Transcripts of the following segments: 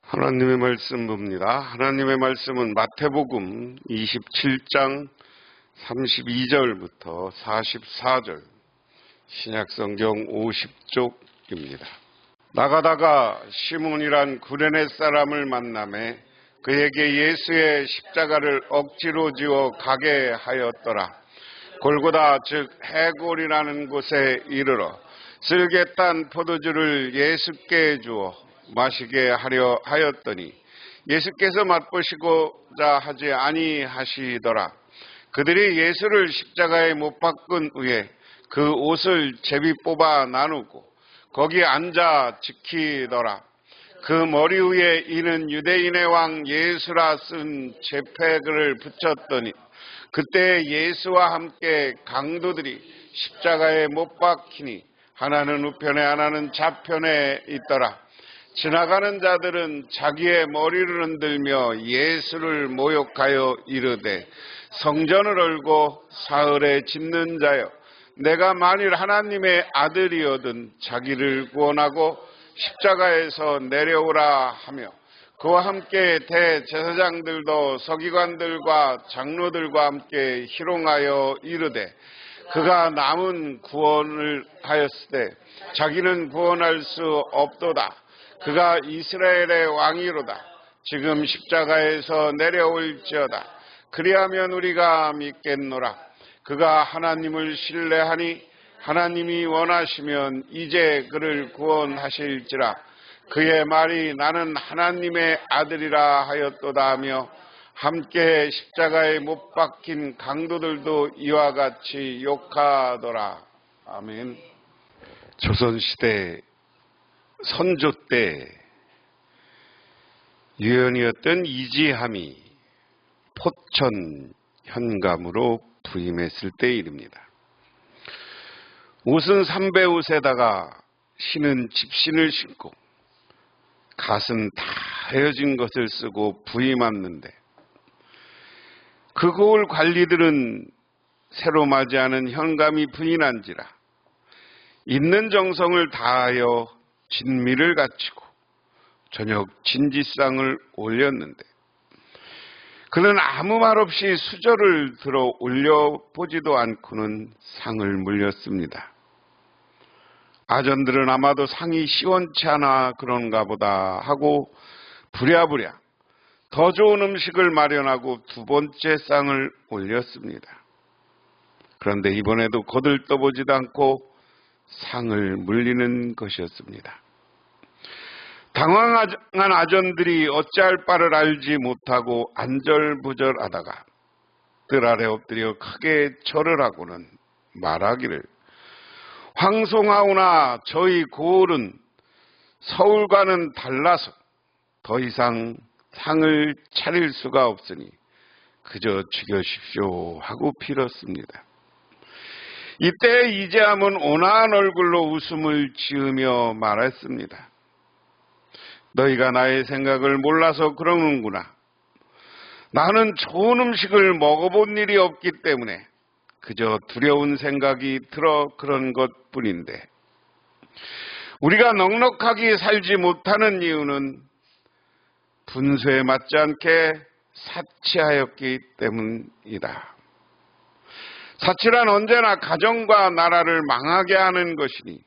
하나님의 말씀 봅니다. 하나님의 말씀은 마태복음 27장 32절부터 44절, 신약성경 50쪽입니다. 나가다가 시몬이란 구레네 사람을 만나매 그에게 예수의 십자가를 억지로 지어 가게 하였더라. 골고다 즉 해골이라는 곳에 이르러 쓸개 딴 포도주를 예수께 주어 마시게 하려 하였더니 예수께서 맛보시고자 하지 아니하시더라. 그들이 예수를 십자가에 못 박은 후에 그 옷을 제비 뽑아 나누고 거기 앉아 지키더라. 그 머리 위에 이는 유대인의 왕 예수라 쓴 제패글을 붙였더니 그때 예수와 함께 강도들이 십자가에 못 박히니 하나는 우편에 하나는 좌편에 있더라. 지나가는 자들은 자기의 머리를 흔들며 예수를 모욕하여 이르되 성전을 얼고 사흘에 짓는 자여, 내가 만일 하나님의 아들이거든 자기를 구원하고 십자가에서 내려오라 하며 그와 함께 대제사장들도 서기관들과 장로들과 함께 희롱하여 이르되 그가 남은 구원을 하였으되 자기는 구원할 수 없도다. 그가 이스라엘의 왕이로다. 지금 십자가에서 내려올지어다. 그리하면 우리가 믿겠노라. 그가 하나님을 신뢰하니 하나님이 원하시면 이제 그를 구원하실지라. 그의 말이 나는 하나님의 아들이라 하였도다 하며 함께 십자가에 못 박힌 강도들도 이와 같이 욕하더라. 아멘. 조선시대 선조 때 유연이었던 이지함이 포천 현감으로 부임했을 때 일입니다. 옷은 삼배 옷에다가 신은 집신을 신고 갓은 다 헤어진 것을 쓰고 부임했는데 그 고을 관리들은 새로 맞이하는 현감이 부인한지라 있는 정성을 다하여 진미를 갖추고 저녁 진지상을 올렸는데 그는 아무 말 없이 수저를 들어 올려보지도 않고는 상을 물렸습니다. 아전들은 아마도 상이 시원치 않아 그런가 보다 하고 부랴부랴 더 좋은 음식을 마련하고 두 번째 상을 올렸습니다. 그런데 이번에도 거들떠보지도 않고 상을 물리는 것이었습니다. 당황한 아전들이 어찌할 바를 알지 못하고 안절부절하다가 뜰 아래 엎드려 크게 절을 하고는 말하기를 황송하오나 저희 고을은 서울과는 달라서 더 이상 상을 차릴 수가 없으니 그저 죽여십시오 하고 빌었습니다. 이때 이재함은 온화한 얼굴로 웃음을 지으며 말했습니다. 너희가 나의 생각을 몰라서 그러는구나. 나는 좋은 음식을 먹어본 일이 없기 때문에 그저 두려운 생각이 들어 그런 것뿐인데 우리가 넉넉하게 살지 못하는 이유는 분수에 맞지 않게 사치하였기 때문이다. 사치란 언제나 가정과 나라를 망하게 하는 것이니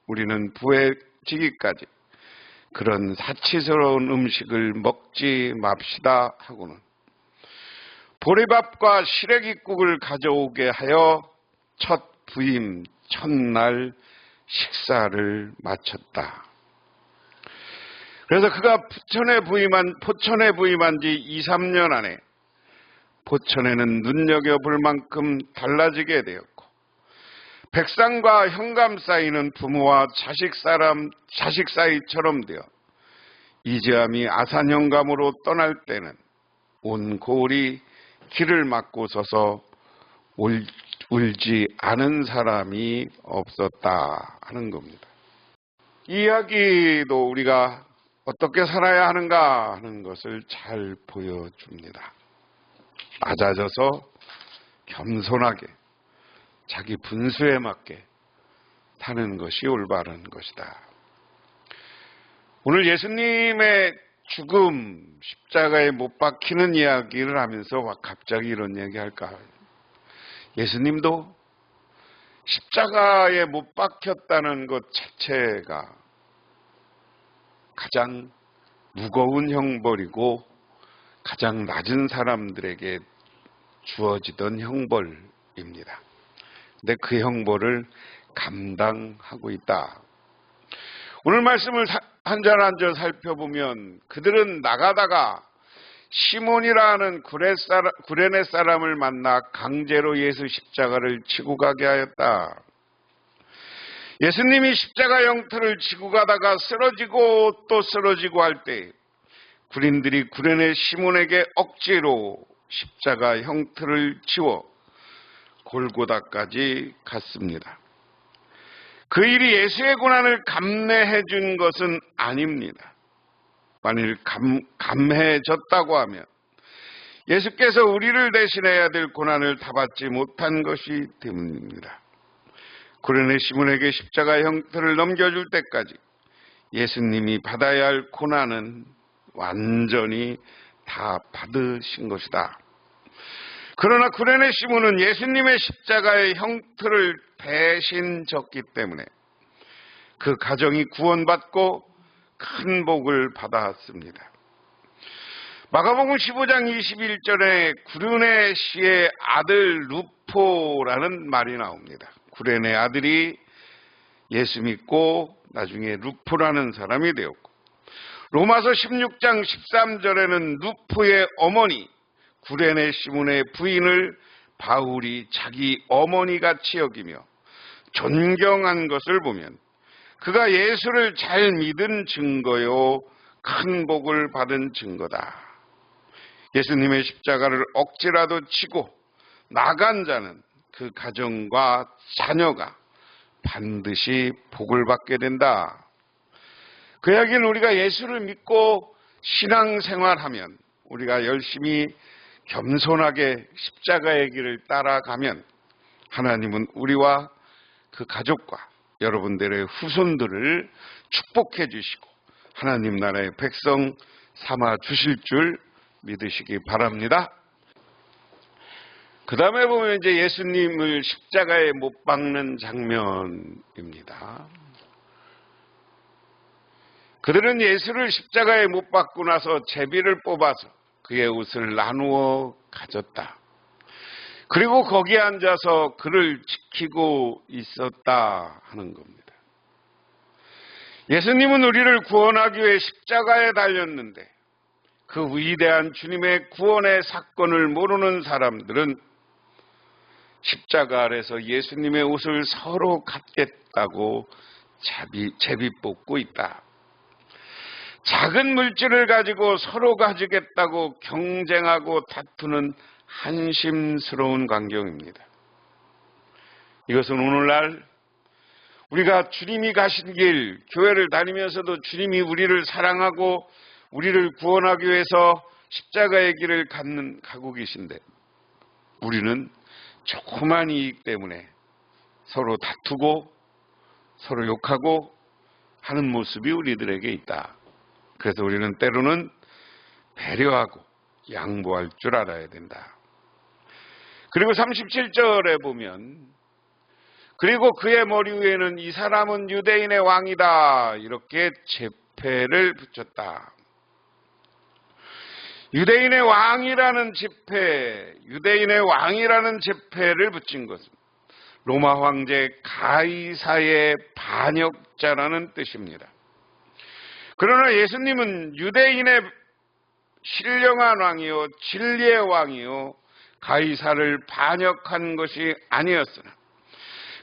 우리는 부해지기까지 그런 사치스러운 음식을 먹지 맙시다 하고는 보리밥과 시래기국을 가져오게 하여 첫 부임 첫날 식사를 마쳤다. 그래서 그가 포천에 부임한 지 2, 3년 안에 포천에는 눈여겨볼 만큼 달라지게 되었고 백성과 현감 사이는 부모와 자식 사이처럼 되어 이재함이 아산 현감으로 떠날 때는 온 고을이 길을 막고 서서 울지 않은 사람이 없었다 하는 겁니다. 이 이야기도 우리가 어떻게 살아야 하는가 하는 것을 잘 보여줍니다. 낮아져서 겸손하게 자기 분수에 맞게 사는 것이 올바른 것이다. 오늘 예수님의 죽음, 십자가에 못 박히는 이야기를 하면서 갑자기 이런 얘기 할까? 예수님도 십자가에 못 박혔다는 것 자체가 가장 무거운 형벌이고 가장 낮은 사람들에게 주어지던 형벌입니다. 근데 그 형벌을 감당하고 있다. 오늘 말씀을 한 절 한 절 살펴보면 그들은 나가다가 시몬이라는 구레네 사람을 만나 강제로 예수 십자가를 지고 가게 하였다. 예수님이 십자가 형틀을 지고 가다가 쓰러지고 또 쓰러지고 할 때 군인들이 구레네 시몬에게 억지로 십자가 형틀을 지워 골고다까지 갔습니다. 그 일이 예수의 고난을 감내해 준 것은 아닙니다. 만일 감해졌다고 하면 예수께서 우리를 대신해야 될 고난을 다 받지 못한 것이 때문입니다. 구레네 시몬에게 십자가 형틀을 넘겨줄 때까지 예수님이 받아야 할 고난은 완전히 다 받으신 것이다. 그러나 구레네 시몬은 예수님의 십자가의 형틀을 대신 졌기 때문에 그 가정이 구원받고 큰 복을 받았습니다. 마가복음 15장 21절에 구레네 씨의 아들 루포라는 말이 나옵니다. 구레네 아들이 예수 믿고 나중에 루포라는 사람이 되었고, 로마서 16장 13절에는 루포의 어머니 구레네 시몬의 부인을 바울이 자기 어머니같이 여기며 존경한 것을 보면 그가 예수를 잘 믿은 증거요 큰 복을 받은 증거다. 예수님의 십자가를 억지라도 치고 나간 자는 그 가정과 자녀가 반드시 복을 받게 된다. 그 이야기는 우리가 예수를 믿고 신앙생활하면, 우리가 열심히 겸손하게 십자가의 길을 따라가면 하나님은 우리와 그 가족과 여러분들의 후손들을 축복해 주시고 하나님 나라의 백성 삼아 주실 줄 믿으시기 바랍니다. 그 다음에 보면 이제 예수님을 십자가에 못 박는 장면입니다. 그들은 예수를 십자가에 못 박고 나서 제비를 뽑아서 그의 옷을 나누어 가졌다. 그리고 거기에 앉아서 그를 지키고 있었다 하는 겁니다. 예수님은 우리를 구원하기 위해 십자가에 달렸는데 그 위대한 주님의 구원의 사건을 모르는 사람들은 십자가 아래서 예수님의 옷을 서로 갖겠다고 제비 뽑고 있다. 작은 물질을 가지고 서로 가지겠다고 경쟁하고 다투는 한심스러운 광경입니다. 이것은 오늘날 우리가 주님이 가신 길, 교회를 다니면서도 주님이 우리를 사랑하고 우리를 구원하기 위해서 십자가의 길을 가고 계신데 우리는 조그만 이익 때문에 서로 다투고 서로 욕하고 하는 모습이 우리들에게 있다. 그래서 우리는 때로는 배려하고 양보할 줄 알아야 된다. 그리고 37절에 보면 그리고 그의 머리 위에는 이 사람은 유대인의 왕이다 이렇게 제패를 붙였다. 유대인의 왕이라는 제패를 붙인 것은 로마 황제 가이사의 반역자라는 뜻입니다. 그러나 예수님은 유대인의 신령한 왕이요 진리의 왕이요 가이사를 반역한 것이 아니었으나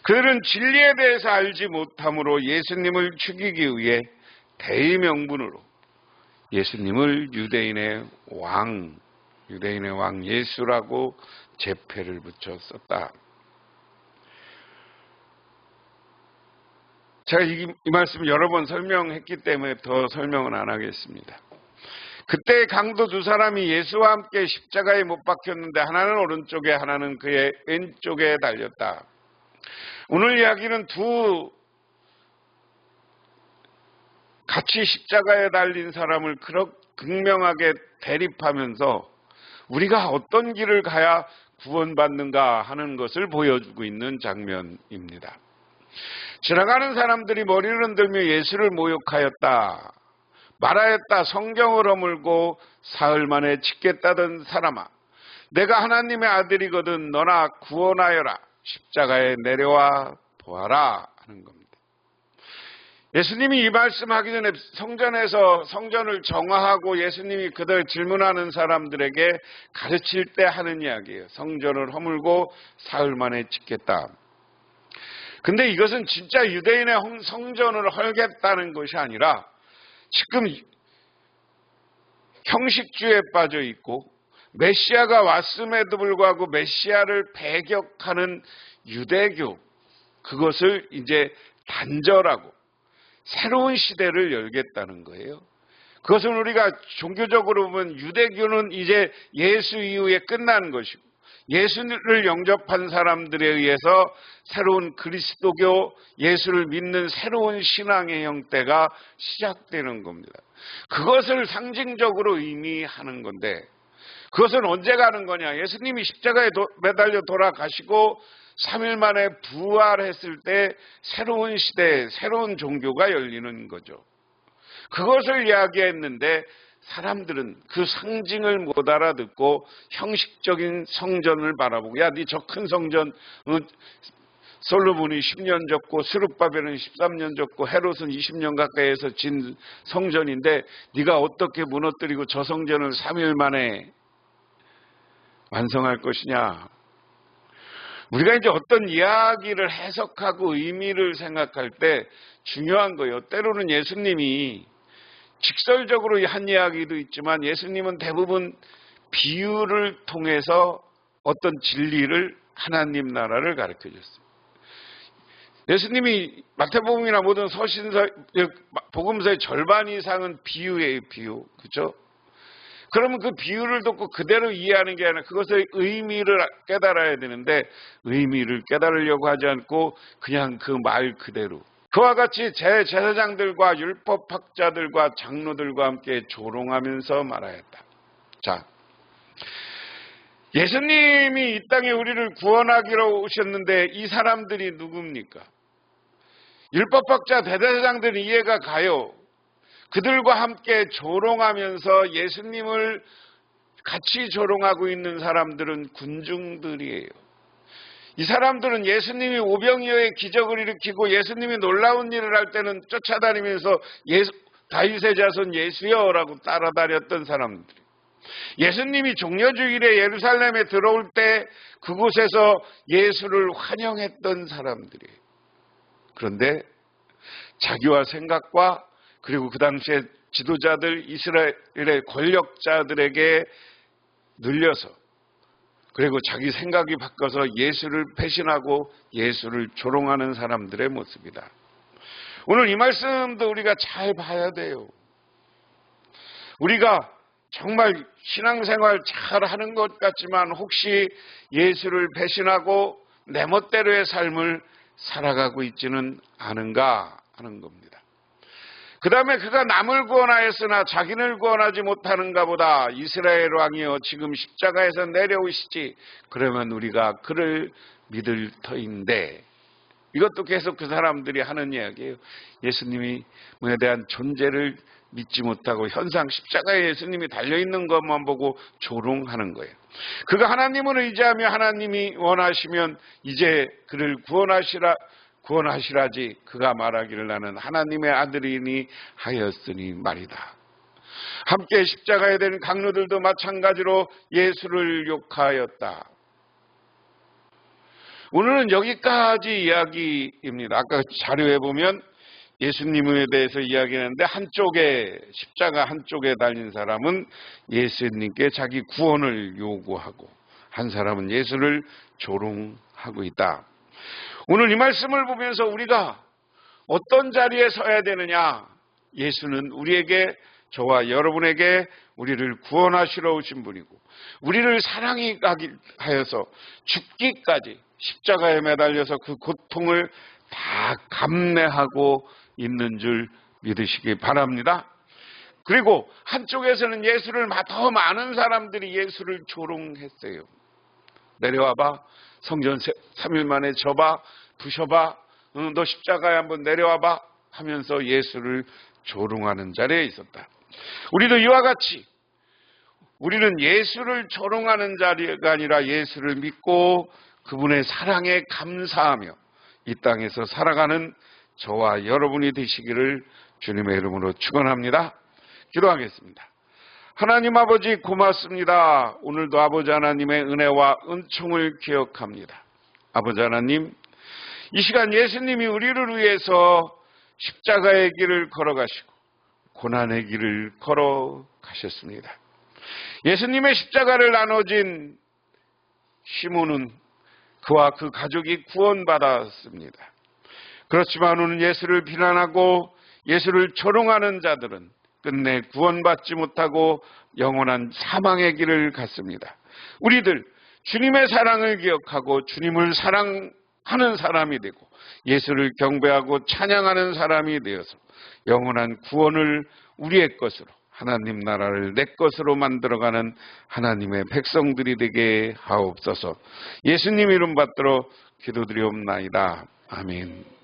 그들은 진리에 대해서 알지 못함으로 예수님을 죽이기 위해 대의명분으로 예수님을 유대인의 왕 예수라고 제패를 붙였었다. 제가 이 말씀 여러 번 설명했기 때문에 더 설명은 안 하겠습니다. 그때 강도 두 사람이 예수와 함께 십자가에 못 박혔는데 하나는 오른쪽에 하나는 그의 왼쪽에 달렸다. 오늘 이야기는 두 같이 십자가에 달린 사람을 그렇게 극명하게 대립하면서 우리가 어떤 길을 가야 구원받는가 하는 것을 보여주고 있는 장면입니다. 지나가는 사람들이 머리를 흔들며 예수를 모욕하였다, 말하였다. 성경을 허물고 사흘 만에 짓겠다던 사람아, 내가 하나님의 아들이거든 너나 구원하여라. 십자가에 내려와 보아라 하는 겁니다. 예수님이 이 말씀하기 전에 성전에서 성전을 정화하고 예수님이 그들 질문하는 사람들에게 가르칠 때 하는 이야기예요. 성전을 허물고 사흘 만에 짓겠다. 근데 이것은 진짜 유대인의 성전을 헐겠다는 것이 아니라 지금 형식주의에 빠져 있고 메시아가 왔음에도 불구하고 메시아를 배격하는 유대교, 그것을 이제 단절하고 새로운 시대를 열겠다는 거예요. 그것은 우리가 종교적으로 보면 유대교는 이제 예수 이후에 끝나는 것이고 예수를 영접한 사람들에 의해서 새로운 그리스도교, 예수를 믿는 새로운 신앙의 형태가 시작되는 겁니다. 그것을 상징적으로 의미하는 건데 그것은 언제 가는 거냐? 예수님이 십자가에 매달려 돌아가시고 3일 만에 부활했을 때 새로운 시대, 새로운 종교가 열리는 거죠. 그것을 이야기했는데 사람들은 그 상징을 못 알아듣고 형식적인 성전을 바라보고, 야, 네 저 큰 성전, 솔로몬이 10년 졌고 스룹바벨은 13년 졌고 헤롯은 20년 가까이 해서 진 성전인데 네가 어떻게 무너뜨리고 저 성전을 3일 만에 완성할 것이냐. 우리가 이제 어떤 이야기를 해석하고 의미를 생각할 때 중요한 거예요. 때로는 예수님이 직설적으로 한 이야기도 있지만 예수님은 대부분 비유를 통해서 어떤 진리를, 하나님 나라를 가르쳐 줬어요. 예수님이 마태복음이나 모든 서신서, 복음서의 절반 이상은 비유예요, 비유. 그렇죠? 그러면 그 비유를 듣고 그대로 이해하는 게 아니라 그것의 의미를 깨달아야 되는데 의미를 깨달으려고 하지 않고 그냥 그 말 그대로. 그와 같이 제사장들과 율법학자들과 장로들과 함께 조롱하면서 말하였다. 자, 예수님이 이 땅에 우리를 구원하기로 오셨는데 이 사람들이 누굽니까? 율법학자 대제사장들은 이해가 가요. 그들과 함께 조롱하면서 예수님을 같이 조롱하고 있는 사람들은 군중들이에요. 이 사람들은 예수님이 오병이어의 기적을 일으키고 예수님이 놀라운 일을 할 때는 쫓아다니면서 다윗의 자손 예수여라고 따라다녔던 사람들. 예수님이 종려주일에 예루살렘에 들어올 때 그곳에서 예수를 환영했던 사람들이에요. 그런데 자기와 생각과 그리고 그 당시에 지도자들, 이스라엘의 권력자들에게 눌려서 그리고 자기 생각이 바뀌어서 예수를 배신하고 예수를 조롱하는 사람들의 모습이다. 오늘 이 말씀도 우리가 잘 봐야 돼요. 우리가 정말 신앙생활 잘 하는 것 같지만 혹시 예수를 배신하고 내 멋대로의 삶을 살아가고 있지는 않은가 하는 겁니다. 그 다음에 그가 남을 구원하였으나 자기를 구원하지 못하는가 보다. 이스라엘 왕이여 지금 십자가에서 내려오시지. 그러면 우리가 그를 믿을 터인데. 이것도 계속 그 사람들이 하는 이야기예요. 예수님에 대한 존재를 믿지 못하고 현상 십자가에 예수님이 달려있는 것만 보고 조롱하는 거예요. 그가 하나님을 의지하며 하나님이 원하시면 이제 그를 구원하시라지. 그가 말하기를 나는 하나님의 아들이니 하였으니 말이다. 함께 십자가에 된 강로들도 마찬가지로 예수를 욕하였다. 오늘은 여기까지 이야기입니다. 아까 자료에 보면 예수님에 대해서 이야기했는데 한쪽에 십자가 한쪽에 달린 사람은 예수님께 자기 구원을 요구하고 한 사람은 예수를 조롱하고 있다. 오늘 이 말씀을 보면서 우리가 어떤 자리에 서야 되느냐? 예수는 우리에게, 저와 여러분에게 우리를 구원하시러 오신 분이고 우리를 사랑하기 하여서 죽기까지 십자가에 매달려서 그 고통을 다 감내하고 있는 줄 믿으시기 바랍니다. 그리고 한쪽에서는 예수를 더 많은 사람들이 예수를 조롱했어요. 내려와봐, 성전 3일 만에 져봐, 부셔봐, 너 십자가에 한번 내려와봐 하면서 예수를 조롱하는 자리에 있었다. 우리도 이와 같이 우리는 예수를 조롱하는 자리가 아니라 예수를 믿고 그분의 사랑에 감사하며 이 땅에서 살아가는 저와 여러분이 되시기를 주님의 이름으로 축원합니다. 기도하겠습니다. 하나님 아버지 고맙습니다. 오늘도 아버지 하나님의 은혜와 은총을 기억합니다. 아버지 하나님, 이 시간 예수님이 우리를 위해서 십자가의 길을 걸어가시고 고난의 길을 걸어가셨습니다. 예수님의 십자가를 나눠진 시몬은 그와 그 가족이 구원받았습니다. 그렇지만 오늘 예수를 비난하고 예수를 조롱하는 자들은 끝내 구원받지 못하고 영원한 사망의 길을 갔습니다. 우리들 주님의 사랑을 기억하고 주님을 사랑하는 사람이 되고 예수를 경배하고 찬양하는 사람이 되어서 영원한 구원을 우리의 것으로 하나님 나라를 내 것으로 만들어가는 하나님의 백성들이 되게 하옵소서. 예수님 이름 받들어 기도드리옵나이다. 아멘.